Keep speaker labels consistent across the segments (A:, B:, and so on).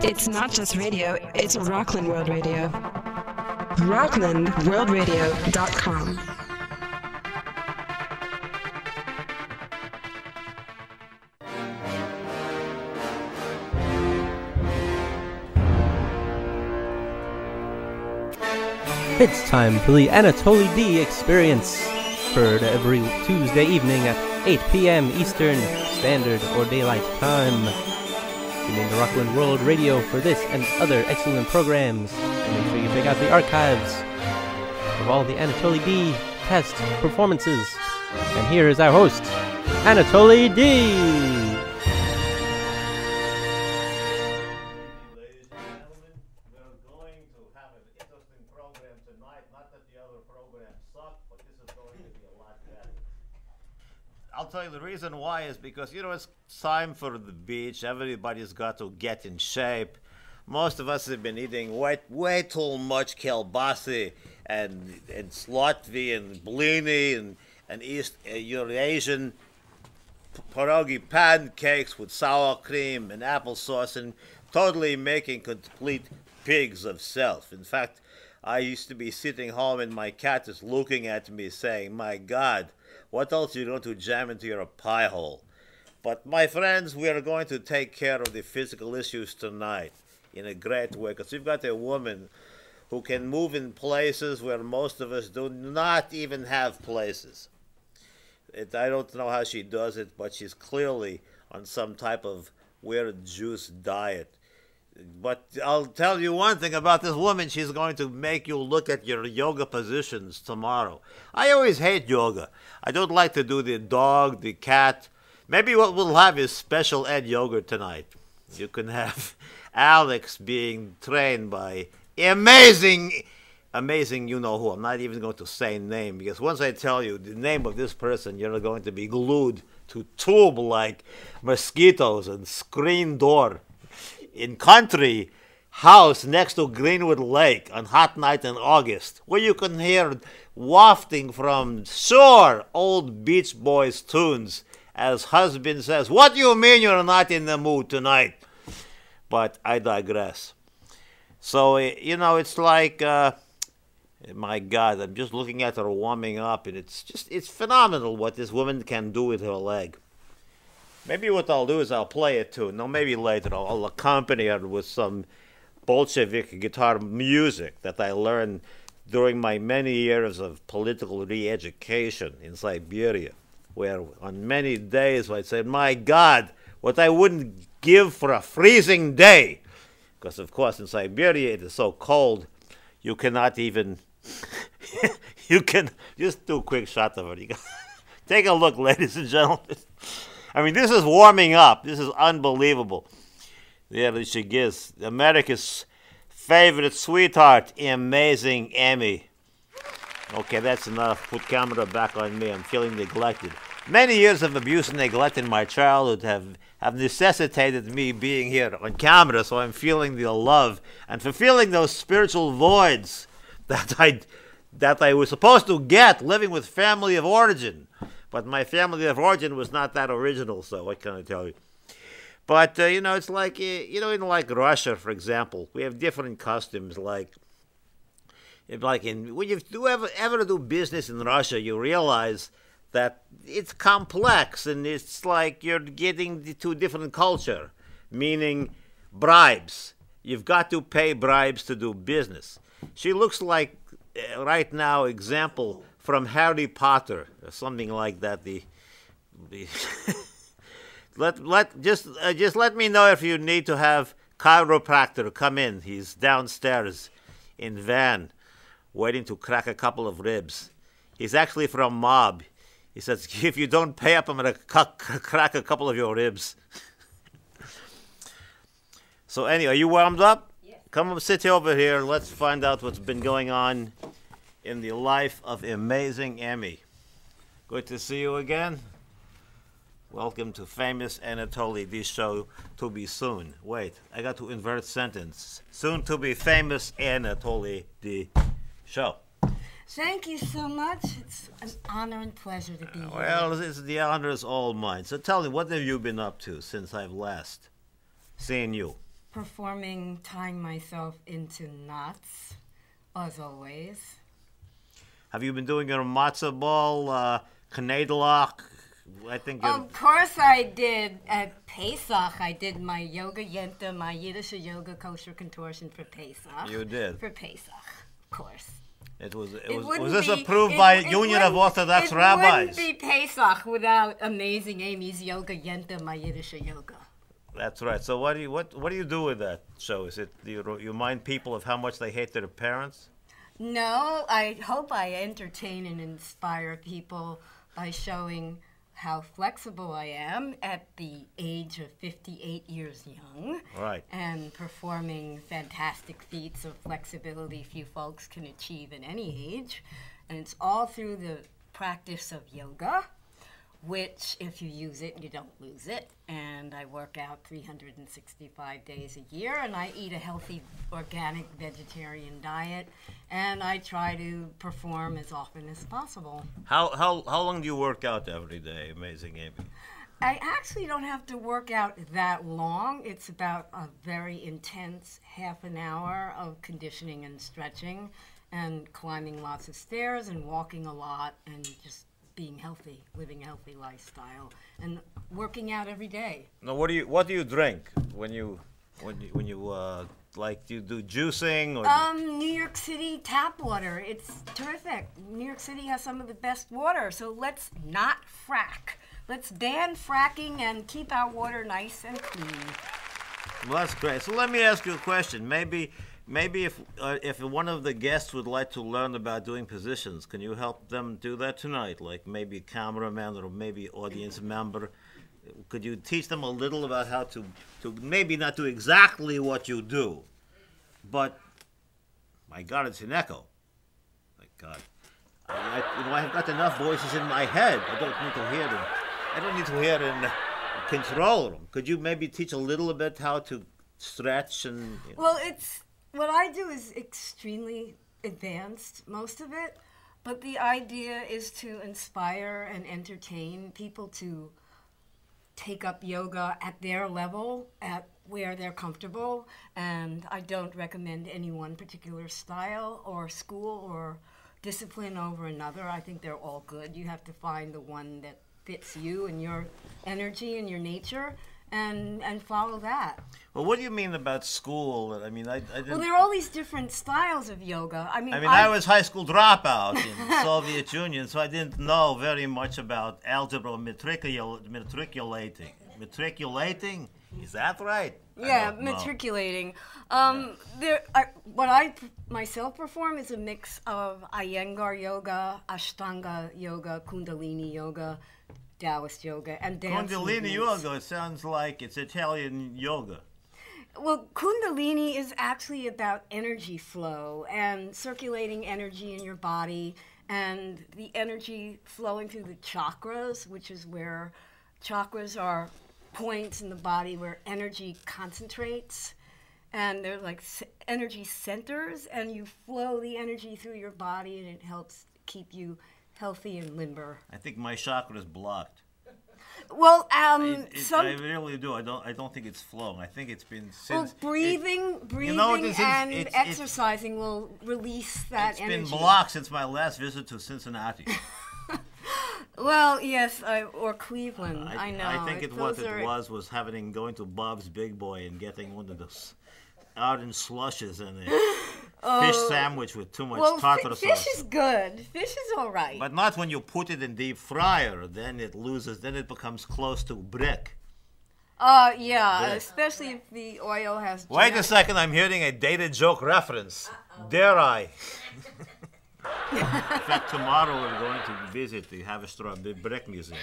A: It's not just radio, it's Rockland World Radio. RocklandWorldRadio.com.
B: It's time for the Anatoly D Experience, heard every Tuesday evening at 8 p.m. Eastern Standard or Daylight Time. Tune in to Rockland World Radio for this and other excellent programs. And make sure you check out the archives of all the Anatoly D past performances. And here is our host, Anatoly D.
C: I'll tell you the reason why is because, it's time for the beach. Everybody's got to get in shape. Most of us have been eating way too much kielbasa and slotvi and blini and East Eurasian pierogi pancakes with sour cream and applesauce and totally making complete pigs of self. In fact, I used to be sitting home and my cat is looking at me saying, "My God, what else are you going to jam into your pie hole?" But my friends, we are going to take care of the physical issues tonight in a great way, because we've got a woman who can move in places where most of us do not even have places. I don't know how she does it, but she's clearly on some type of weird juice diet. But I'll tell you one thing about this woman. She's going to make you look at your yoga positions tomorrow. I always hate yoga. I don't like to do the dog, the cat. Maybe what we'll have is special ed yoga tonight. You can have Alex being trained by amazing you-know-who. I'm not even going to say name, because once I tell you the name of this person, you're going to be glued to tube like mosquitoes and screen door. In country house next to Greenwood Lake on hot night in August, where you can hear wafting from shore old Beach Boys tunes as husband says, "What do you mean you're not in the mood tonight?" But I digress. So, it's like, my God, I'm just looking at her warming up, and it's phenomenal what this woman can do with her leg. Maybe what I'll do is I'll play it too. No, maybe later I'll accompany her with some Bolshevik guitar music that I learned during my many years of political re-education in Siberia, where on many days I'd say, "My God, what I wouldn't give for a freezing day." Because, of course, in Siberia it is so cold, you cannot even, you can just do a quick shot of it. Take a look, ladies and gentlemen. I mean, this is warming up. This is unbelievable. There she is. America's favorite sweetheart, amazing Emmy. Okay, that's enough. Put camera back on me. I'm feeling neglected. Many years of abuse and neglect in my childhood have necessitated me being here on camera, so I'm feeling the love and fulfilling those spiritual voids that I was supposed to get living with family of origin. But my family of origin was not that original, so what can I tell you? But, it's like, in like Russia, for example, we have different customs. When you ever do business in Russia, you realize that it's complex, and it's like you're getting to a different culture, meaning bribes. You've got to pay bribes to do business. She looks like, right now, example from Harry Potter, or something like that. Just let me know if you need to have chiropractor come in. He's downstairs in van, waiting to crack a couple of ribs. He's actually from Mob. He says, "If you don't pay up, I'm gonna crack a couple of your ribs." So anyway, are you warmed up? Yes. Come sit over here. Let's find out what's been going on in the life of amazing Emmy. Good to see you again. Welcome to famous Anatoly D show to be soon. Wait, I got to invert sentence. Soon to be famous Anatoly D show.
D: Thank you so much. It's an honor and pleasure to be here.
C: Well, the honor is all mine. So tell me, what have you been up to since I've last seeing you?
D: Performing, tying myself into knots, as always.
C: Have you been doing your matzo ball, Kanadalock? I think.
D: Of course I did. At Pesach, I did my yoga yenta, my Yiddish yoga kosher contortion for Pesach.
C: You did?
D: For Pesach, of course.
C: Was
D: wouldn't
C: this
D: be-
C: approved
D: it-
C: by
D: it
C: Union of
D: wouldn't-
C: Orthodox
D: It
C: Rabbis?
D: wouldn't be Pesach without amazing Amy's yoga yenta, my Yiddish yoga.
C: That's right. So what do you do with that show? Is it you remind people of how much they hate their parents?
D: No, I hope I entertain and inspire people by showing how flexible I am at the age of 58 years young.
C: Right.
D: And performing fantastic feats of flexibility few folks can achieve at any age. And it's all through the practice of yoga, which if you use it, you don't lose it. And I work out 365 days a year, and I eat a healthy, organic, vegetarian diet, and I try to perform as often as possible.
C: How long do you work out every day? Amazing, Amy.
D: I actually don't have to work out that long. It's about a very intense half an hour of conditioning and stretching and climbing lots of stairs and walking a lot and just being healthy, living a healthy lifestyle, and working out every day.
C: Now, what do you drink when you like? Do you do juicing or?
D: New York City tap water. It's terrific. New York City has some of the best water, so let's not frack. Let's ban fracking and keep our water nice and clean.
C: Well, that's great. So let me ask you a question. Maybe if one of the guests would like to learn about doing positions, can you help them do that tonight? Like maybe a cameraman or maybe audience member. Could you teach them a little about how to maybe not do exactly what you do, but my God, it's an echo. My God, I've got enough voices in my head. I don't need to hear them. I don't need to hear and control them. Could you maybe teach a little bit how to stretch and?
D: Well, what I do is extremely advanced, most of it, but the idea is to inspire and entertain people to take up yoga at their level, at where they're comfortable, and I don't recommend any one particular style or school or discipline over another. I think they're all good. You have to find the one that fits you and your energy and your nature, and follow that.
C: Well, what do you mean about school? I mean, I didn't.
D: Well, there are all these different styles of yoga. I mean,
C: I was high school dropout in Soviet Union, so I didn't know very much about algebra, matriculating. Matriculating? Is that right?
D: Yeah, matriculating. What I myself perform is a mix of Iyengar yoga, Ashtanga yoga, Kundalini yoga, Taoist yoga, and dance
C: Kundalini
D: movements.
C: yoga, it sounds like it's Italian yoga.
D: Well, Kundalini is actually about energy flow and circulating energy in your body and the energy flowing through the chakras, which is where chakras are points in the body where energy concentrates. And they're like energy centers, and you flow the energy through your body, and it helps keep you healthy and limber.
C: I think my chakra is blocked.
D: Well,
C: I really do. I don't think it's flowing. I think it's been since.
D: Well, breathing and exercising will release that energy.
C: It's been blocked since my last visit to Cincinnati.
D: Well, yes, or Cleveland. I know.
C: I think what it was going to Bob's Big Boy and getting one of those ardent slushes and a fish sandwich with too much tartar sauce.
D: Fish is good. Fish is all right.
C: But not when you put it in deep fryer. Then it becomes close to brick.
D: Yeah,
C: Brick.
D: especially if the oil has...
C: Wait a second, I'm hearing a dated joke reference. Dare I? In fact, tomorrow we're going to visit the Haverstraw Brick Museum.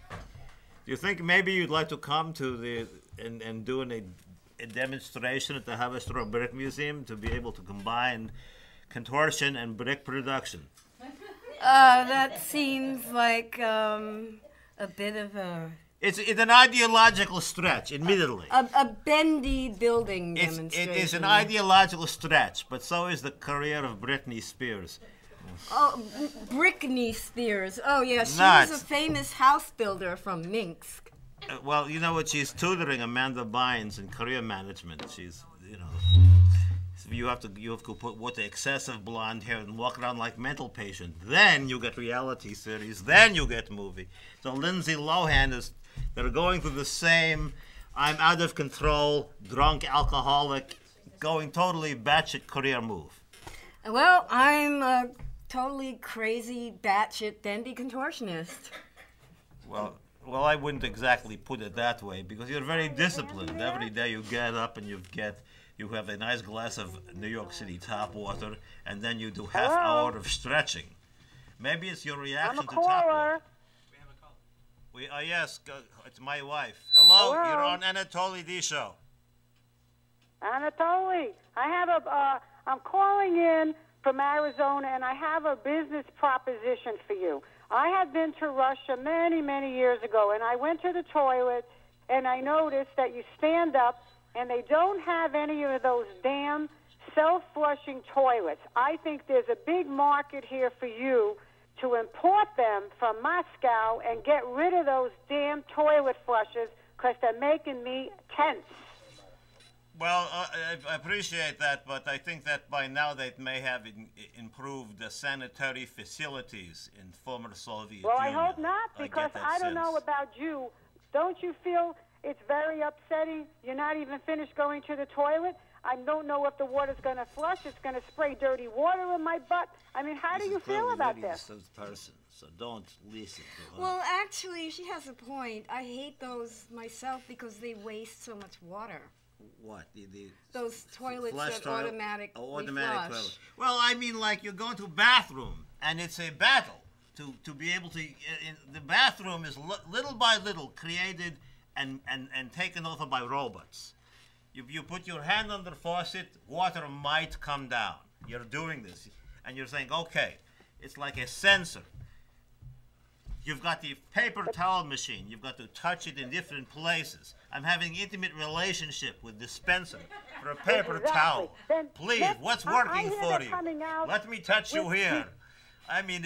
C: Do you think maybe you'd like to come to and do a demonstration at the Haverstraw Brick Museum to be able to combine contortion and brick production?
D: That seems like a bit of a...
C: It's an ideological stretch, admittedly.
D: A bendy building
C: It
D: demonstration.
C: is an ideological stretch, but so is the career of Britney Spears.
D: Oh, Britney Spears. Oh, yeah, she
C: Nuts.
D: was a famous house builder from Minsk.
C: Well, you know what? She's tutoring Amanda Bynes in career management. She's, you have to put with the excessive blonde hair and walk around like mental patient. Then you get reality series. Then you get movie. So Lindsay Lohan they're going through the same. I'm out of control, drunk alcoholic, going totally batshit career move.
D: Well, I'm a totally crazy batshit dandy contortionist.
C: Well, I wouldn't exactly put it that way because you're very disciplined. Every day you get up and you have a nice glass of New York City tap water, and then you do half hour of stretching. Maybe it's your reaction to tap water. We have a call. Yes, it's my wife. Hello, you're on Anatoly D show.
E: Anatoly, I'm calling in from Arizona, and I have a business proposition for you. I have been to Russia many, many years ago, and I went to the toilet, and I noticed that you stand up, and they don't have any of those damn self-flushing toilets. I think there's a big market here for you to import them from Moscow and get rid of those damn toilet flushes because they're making me tense.
C: Well, I appreciate that, but I think that by now they may have improved the sanitary facilities in former Soviet Union.
E: Well, I hope not, because I don't know about you. Don't you feel it's very upsetting? You're not even finished going to the toilet? I don't know if the water's going to flush. It's going to spray dirty water in my butt. I mean, how do you feel about this?
C: Person, so don't listen to her.
D: Well, actually, she has a point. I hate those myself because they waste so much water.
C: What?
D: Those toilets that automatically
C: automatic
D: flush.
C: toilet. Well, I mean, like you go into a bathroom, and it's a battle to be able to. The bathroom is little by little created and taken over by robots. You put your hand on the faucet, water might come down. You're doing this, and you're saying, okay, it's like a sensor. You've got the paper towel machine. You've got to touch it in different places. I'm having intimate relationship with dispenser for a paper towel.
E: Then
C: Please, what's working for you? Let me touch you here. I mean,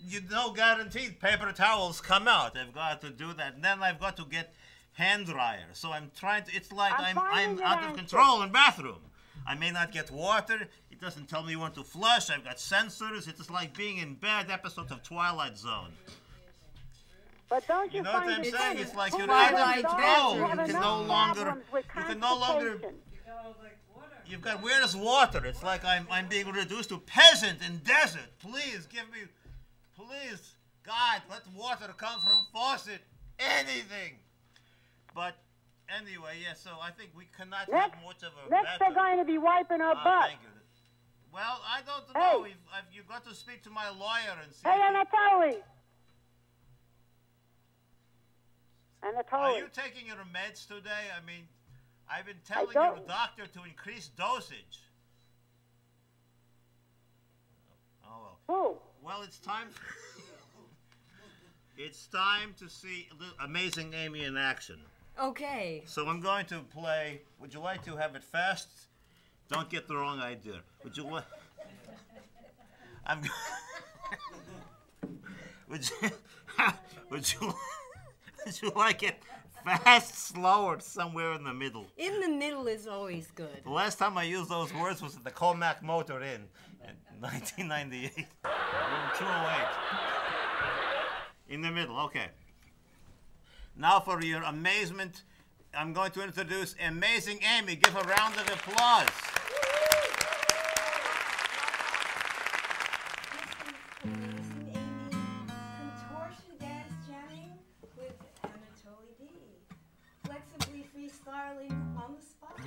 C: you know, guaranteed paper towels come out. I've got to do that. And then I've got to get hand dryer. So I'm trying to. It's like I'm out of control in bathroom. I may not get water. It doesn't tell me when to flush. I've got sensors. It's like being in bad episodes of Twilight Zone.
E: But don't you
C: know what
E: find
C: I'm
E: it
C: saying?
E: funny?
C: It's like
D: Oh
C: you're
D: my
C: out
D: God,
C: of control.
D: you
C: You
D: have
C: can no longer. You can no longer. You've got where's water? It's like I'm being reduced to peasant in desert. Please give me, please, God, let water come from faucet. Anything. But anyway, yeah. So I think we cannot have much of a.
E: Next, they're going to be wiping her butt.
C: Thank you. Well, I don't know. You've got to speak to my lawyer and see.
E: Hey, Anatoly.
C: Are you taking your meds today? I mean, I've been telling your doctor to increase dosage. Oh well.
E: Who?
C: Well, it's time. It's time to see Amazing Amy in action.
D: Okay.
C: So I'm going to play. Would you like to have it fast? Don't get the wrong idea. Would you like? I'm. Would you? Would you? Would you like it fast, slow, or somewhere in the middle?
D: In the middle is always good.
C: The last time I used those words was at the Comac Motor Inn in 1998. Room 208. In the middle, okay. Now for your amazement, I'm going to introduce Amazing Amy. Give a round of applause.
D: Amazing Amy, contortion dance jamming with Anatoly D. Flexibly freestyling on the spot.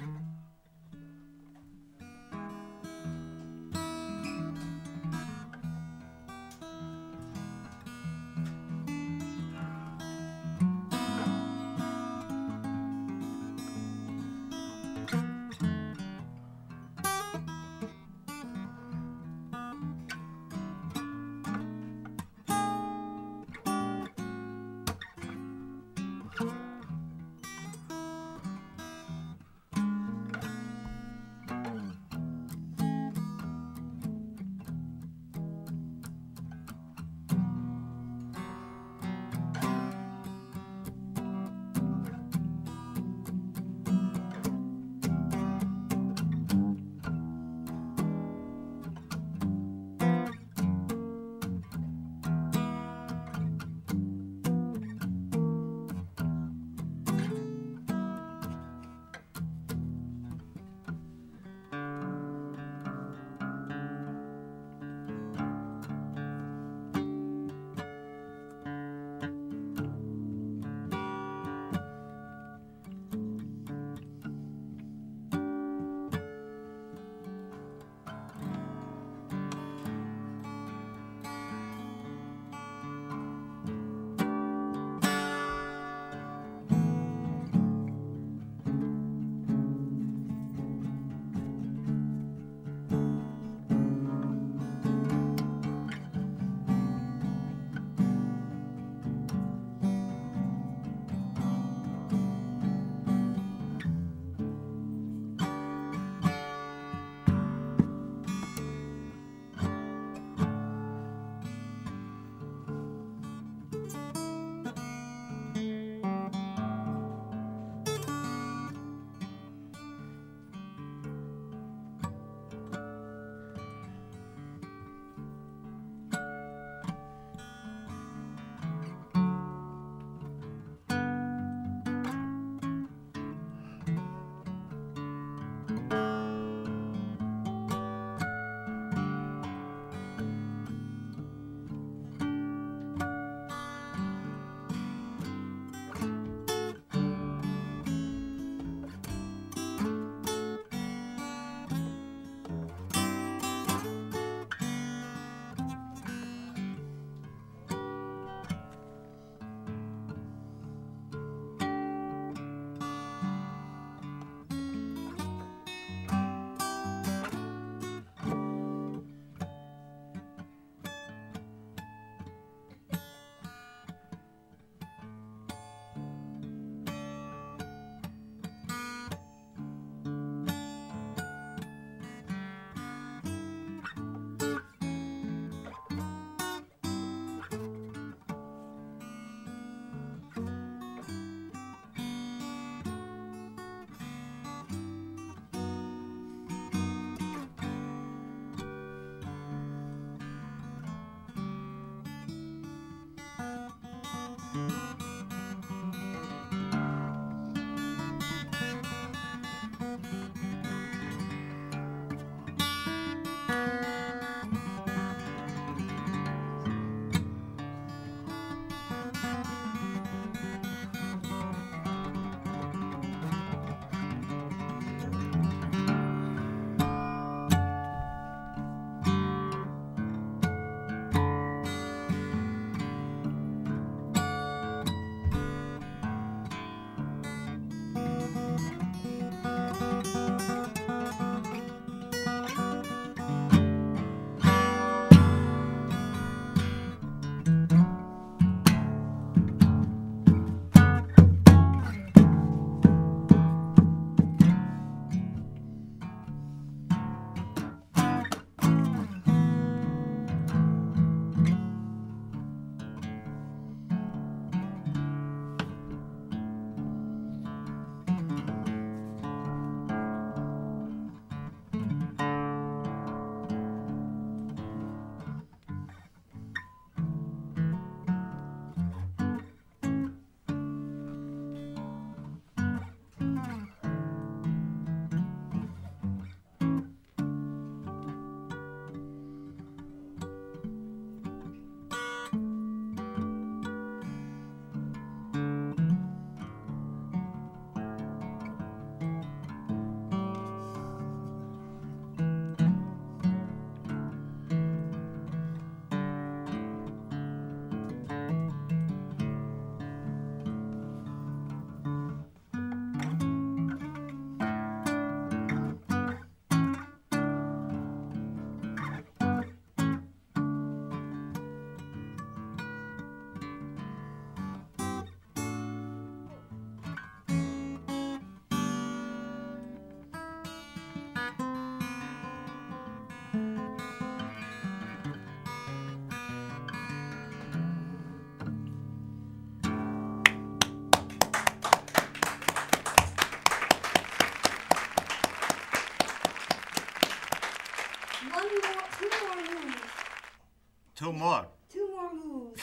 C: 2 more.
D: 2 more moves.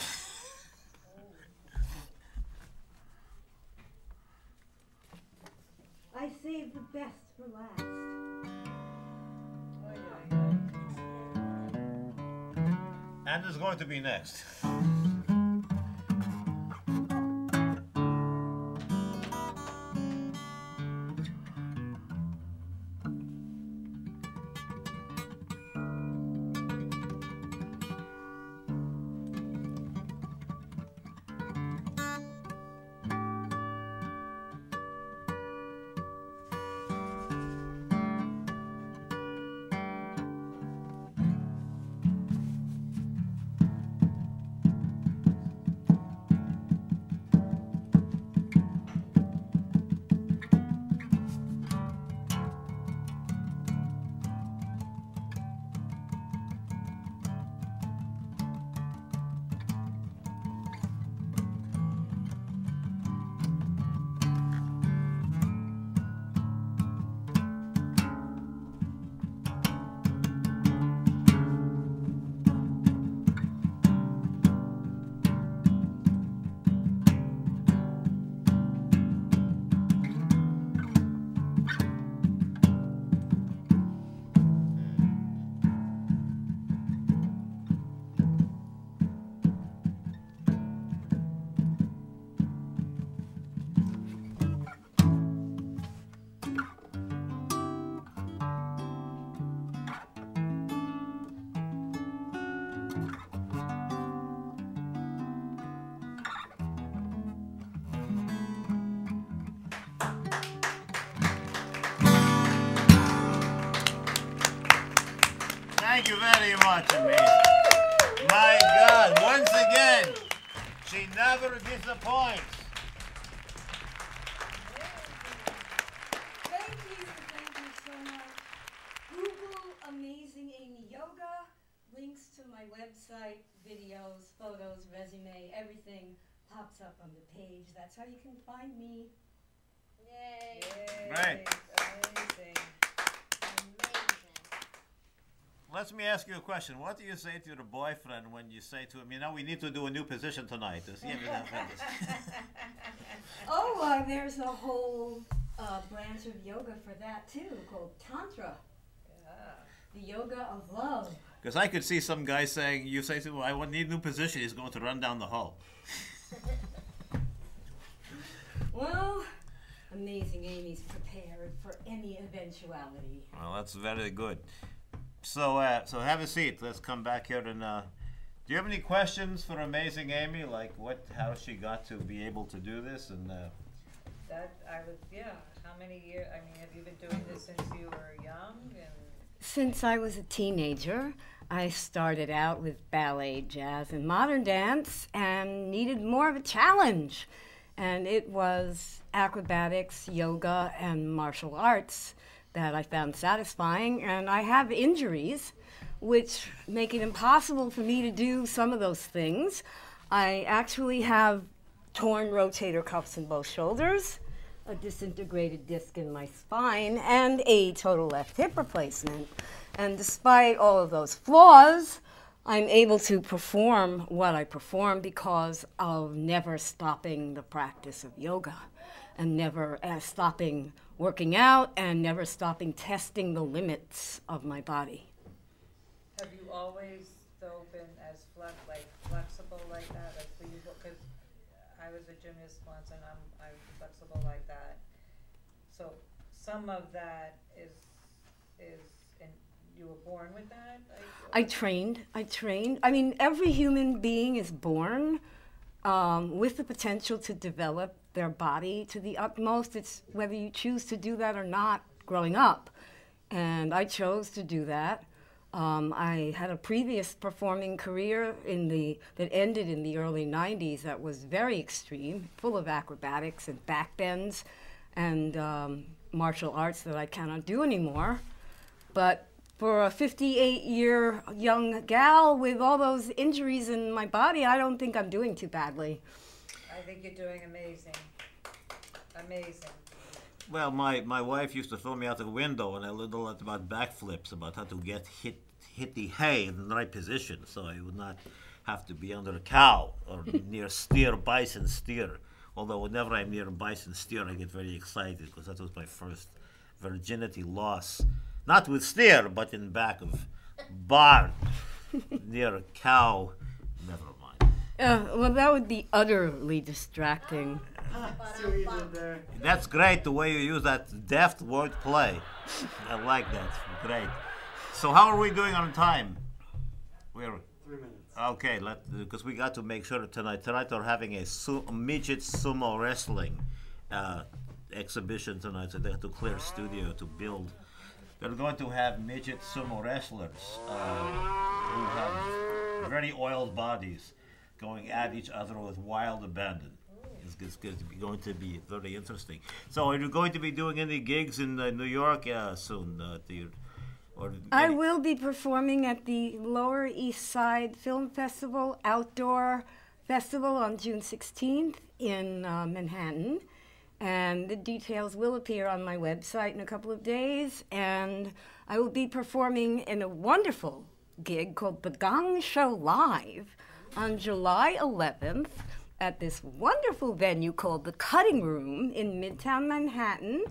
D: I saved the best for last.
C: And it's going to be next. Thank you very much, Amy. My God, once again, she never disappoints.
D: Thank you so much. Google Amazing Amy Yoga, links to my website, videos, photos, resume, everything pops up on the page. That's how you can find me.
F: Yay.
C: Great.
F: Amazing.
C: Let me ask you a question. What do you say to your boyfriend when you say to him, you know, we need to do a new position tonight? Does he ever have this?
D: Oh, there's a whole branch of yoga for that too, called Tantra. The yoga of love.
C: Because I could see some guy saying, you say to him, I need a new position, he's going to run down the hall.
D: Well, Amazing Amy's prepared for any eventuality.
C: Well, that's very good. So, so have a seat. Let's come back here and. Do you have any questions for Amazing Amy? Like how she got to be able to do this, and.
F: How many years? I mean, have you been doing this since you were young?
D: Since I was a teenager, I started out with ballet, jazz, and modern dance, and needed more of a challenge. And it was acrobatics, yoga, and martial arts that I found satisfying. And I have injuries, which make it impossible for me to do some of those things. I actually have torn rotator cuffs in both shoulders, a disintegrated disc in my spine, and a total left hip replacement. And despite all of those flaws, I'm able to perform what I perform because of never stopping the practice of yoga, and never stopping working out, and never stopping testing the limits of my body.
F: Have you always, though, been as flexible like that? Because I was a gymnast once, and I'm flexible like that. So some of that is you were born with that? I trained.
D: I mean, every human being is born with the potential to develop their body to the utmost. It's whether you choose to do that or not growing up. And I chose to do that. I had a previous performing career that ended in the early 90s that was very extreme, full of acrobatics and backbends and martial arts that I cannot do anymore. But for a 58-year young gal with all those injuries in my body, I don't think I'm doing too badly.
F: I think you're doing amazing. Amazing.
C: Well, my wife used to throw me out the window, and I learned a lot about backflips, about how to get hit the hay in the right position, so I would not have to be under a cow or near bison steer. Although whenever I'm near a bison steer, I get very excited because that was my first virginity loss. Not with steer, but in back of barn near a cow. Never mind.
D: Well, that would be utterly distracting.
C: That's great, the way you use that deft word play. I like that. Great. So how are we doing on time? We're
G: 3 minutes.
C: okay. Because we got to make sure tonight. Tonight we're having a midget sumo wrestling exhibition tonight, so they have to clear studio to build. They're going to have midget sumo wrestlers who have very oiled bodies going at each other with wild abandon. It's going to be very interesting. So, are you going to be doing any gigs in New York soon?
D: I will be performing at the Lower East Side Film Festival Outdoor Festival on June 16th in Manhattan. And the details will appear on my website in a couple of days. And I will be performing in a wonderful gig called The Gong Show Live on July 11th at this wonderful venue called The Cutting Room in Midtown Manhattan.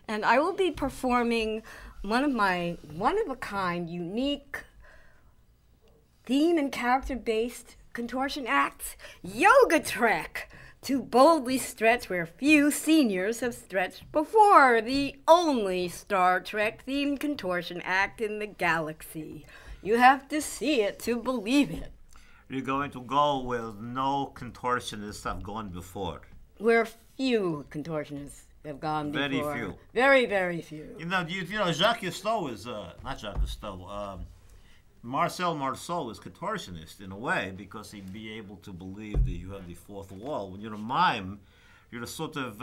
D: And I will be performing one of my one-of-a-kind, unique, theme and character-based contortion acts, Yoga Trek, to boldly stretch where few seniors have stretched before, the only Star Trek-themed contortion act in the galaxy. You have to see it to believe it.
C: You're going to go where no contortionists have gone before.
D: Where few contortionists have gone
C: Very
D: before.
C: few.
D: Very, very few.
C: You know, Jacques Cousteau is not Jacques Cousteau. Marcel Marceau is contortionist in a way because he'd be able to believe that you have the fourth wall. When you're a mime, you're a sort of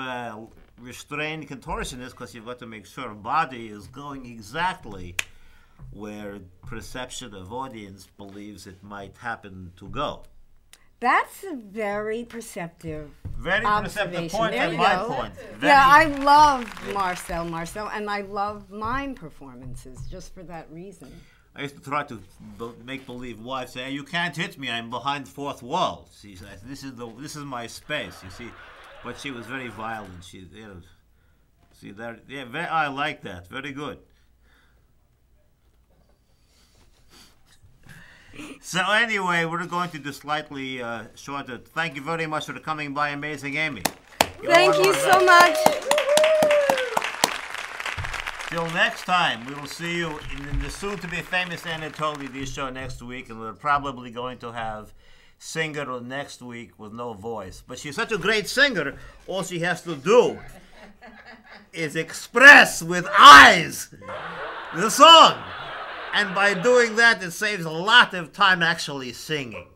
C: restrained contortionist because you've got to make sure body is going exactly where perception of audience believes it might happen to go.
D: That's a very perceptive
C: Very perceptive point
D: there
C: and
D: you
C: my
D: go.
C: point.
D: Yeah, I love Marcel Marceau, and I love mime performances just for that reason.
C: I used to try to make believe wife say, "You can't hit me. I'm behind fourth wall." She said, "This is my space." You see, but she was very violent. She, see there, yeah. I like that. Very good. So anyway, we're going to do slightly shorter. Thank you very much for coming by, Amazing Amy.
D: Thank you so much.
C: Till next time, we will see you in the soon-to-be famous Anatoly D show next week, and we're probably going to have singer next week with no voice. But she's such a great singer, all she has to do is express with eyes the song. And by doing that, it saves a lot of time actually singing.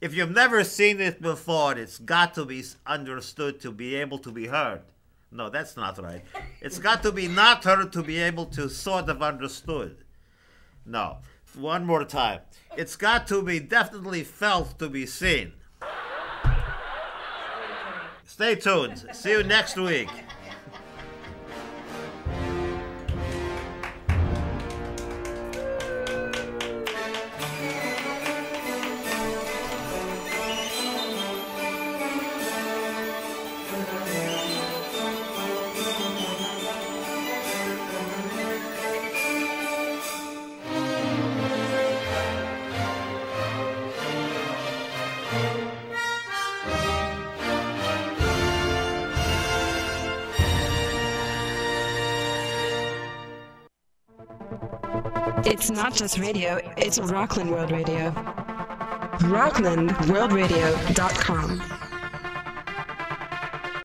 C: If you've never seen it before, it's got to be understood to be able to be heard. No, that's not right. It's got to be not heard to be able to sort of understood. No, one more time. It's got to be definitely felt to be seen. Stay tuned. See you next week.
A: It's not just radio, it's Rockland World Radio. RocklandWorldRadio.com